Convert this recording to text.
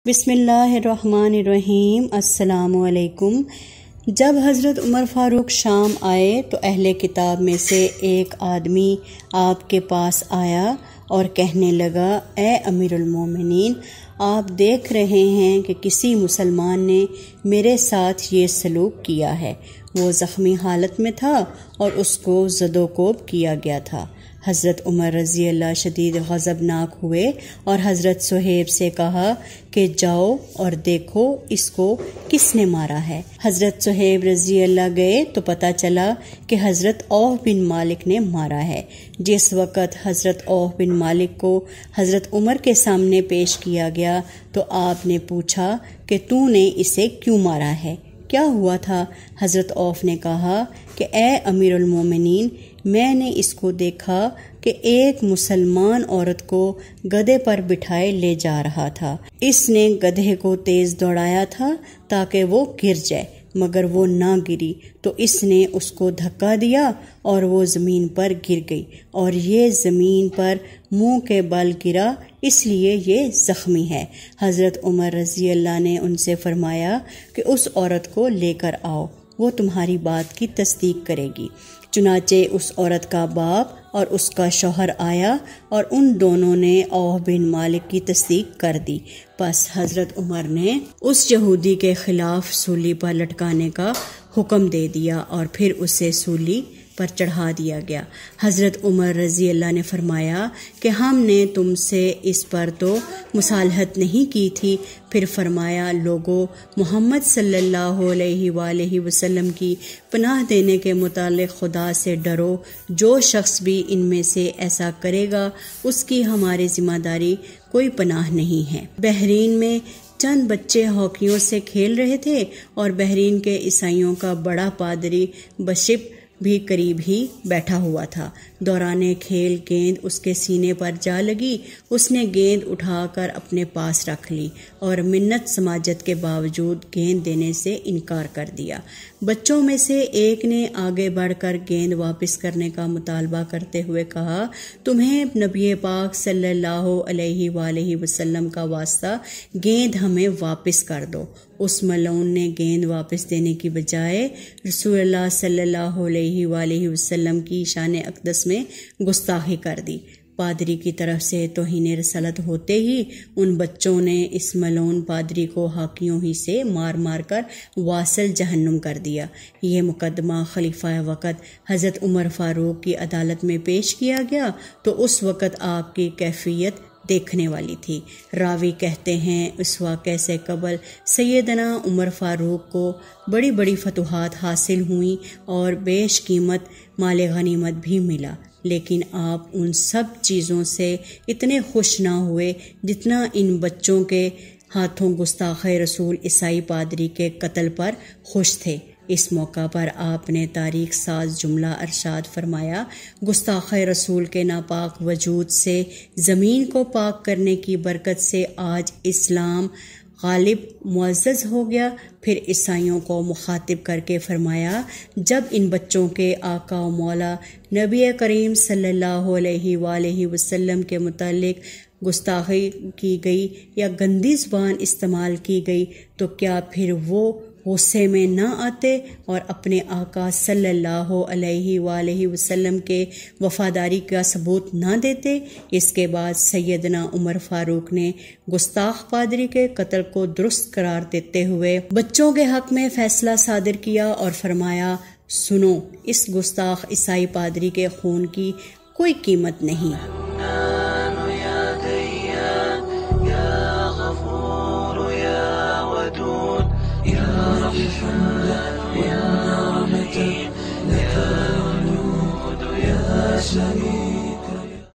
بسم اللہ الرحمن الرحیم۔ السلام علیکم۔ جب حضرت عمر فاروق شام آئے تو اہل کتاب میں سے ایک آدمی آپ کے پاس آیا اور کہنے لگا، اے امیر المومنین، آپ دیکھ رہے ہیں کہ کسی مسلمان نے میرے ساتھ یہ سلوک کیا ہے۔ وہ زخمی حالت میں تھا اور اس کو زد و کوب کیا گیا تھا۔ حضرت عمر رضی اللہ شدید غضبناک ہوئے اور حضرت صہیب سے کہا کہ جاؤ اور دیکھو اس کو کس نے مارا ہے۔ حضرت صہیب رضی اللہ گئے تو پتہ چلا کہ حضرت عوف بن مالک نے مارا ہے۔ جس وقت حضرت عوف بن مالک کو حضرت عمر کے سامنے پیش کیا گیا تو آپ نے پوچھا کہ تو نے اسے کیوں مارا ہے؟ کیا ہوا تھا؟ حضرت عوف نے کہا کہ اے امیر المومنین، میں نے اس کو دیکھا کہ ایک مسلمان عورت کو گدھے پر بٹھائے لے جا رہا تھا۔ اس نے گدھے کو تیز دوڑایا تھا تاکہ وہ گر جائے، مگر وہ نہ گری تو اس نے اس کو دھکا دیا اور وہ زمین پر گر گئی، اور یہ زمین پر منہ کے بل گرا، اس لیے یہ زخمی ہے۔ حضرت عمر رضی اللہ نے ان سے فرمایا کہ اس عورت کو لے کر آؤ، وہ تمہاری بات کی تصدیق کرے گی۔ چنانچہ اس عورت کا باپ اور اس کا شوہر آیا اور ان دونوں نے عوف بن مالک کی تصدیق کر دی۔ پس حضرت عمر نے اس یہودی کے خلاف سولی پر لٹکانے کا حکم دے دیا اور پھر اسے سولی پر چڑھا دیا گیا۔ حضرت عمر رضی اللہ نے فرمایا کہ ہم نے تم سے اس پر تو مصالحت نہیں کی تھی۔ پھر فرمایا، لوگو، محمد صلی اللہ علیہ وآلہ وسلم کی پناہ دینے کے متعلق خدا سے ڈرو۔ جو شخص بھی ان میں سے ایسا کرے گا اس کی ہماری ذمہ داری کوئی پناہ نہیں ہے۔ بحرین میں چند بچے ہاکیوں سے کھیل رہے تھے اور بحرین کے عیسائیوں کا بڑا پادری بشپ بھی قریب ہی بیٹھا ہوا تھا۔ دوران کھیل گیند اس کے سینے پر جا لگی۔ اس نے گیند اٹھا کر اپنے پاس رکھ لی اور منت سماجت کے باوجود گیند دینے سے انکار کر دیا۔ بچوں میں سے ایک نے آگے بڑھ کر گیند واپس کرنے کا مطالبہ کرتے ہوئے کہا، تمہیں نبی پاک صلی اللہ علیہ وآلہ وسلم کا واسطہ، گیند ہمیں واپس کر دو۔ اس ملعون نے گیند واپس دینے کی بجائے رسول اللہ صلی اللہ علیہ وآلہ وسلم کی شان اقدس میں گستاخی کر دی۔ پادری کی طرف سے توہین رسالت ہوتے ہی ان بچوں نے اس ملعون پادری کو ہاکیوں ہی سے مار مار کر واصل جہنم کر دیا۔ یہ مقدمہ خلیفہ وقت حضرت عمر فاروق کی عدالت میں پیش کیا گیا تو اس وقت آپ کی کیفیت دیکھنے والی تھی۔ راوی کہتے ہیں، اس واقعے سے قبل سیدنا عمر فاروق کو بڑی بڑی فتوحات حاصل ہوئیں اور بیش قیمت مال غنیمت بھی ملا، لیکن آپ ان سب چیزوں سے اتنے خوش نہ ہوئے جتنا ان بچوں کے ہاتھوں گستاخ رسول عیسائی پادری کے قتل پر خوش تھے۔ اس موقع پر آپ نے تاریخ ساز جملہ ارشاد فرمایا، گستاخ رسول کے ناپاک وجود سے زمین کو پاک کرنے کی برکت سے آج اسلام غالب معزز ہو گیا۔ پھر عیسائیوں کو مخاطب کر کے فرمایا، جب ان بچوں کے آقا و مولا نبی کریم صلی اللہ علیہ وآلہ وسلم کے متعلق گستاخی کی گئی یا گندی زبان استعمال کی گئی تو کیا پھر وہ غصے میں نہ آتے اور اپنے آقا صلی اللہ علیہ وآلہ وسلم کے وفاداری کا ثبوت نہ دیتے؟ اس کے بعد سیدنا عمر فاروق نے گستاخ پادری کے قتل کو درست قرار دیتے ہوئے بچوں کے حق میں فیصلہ صادر کیا اور فرمایا، سنو، اس گستاخ عیسائی پادری کے خون کی کوئی قیمت نہیں۔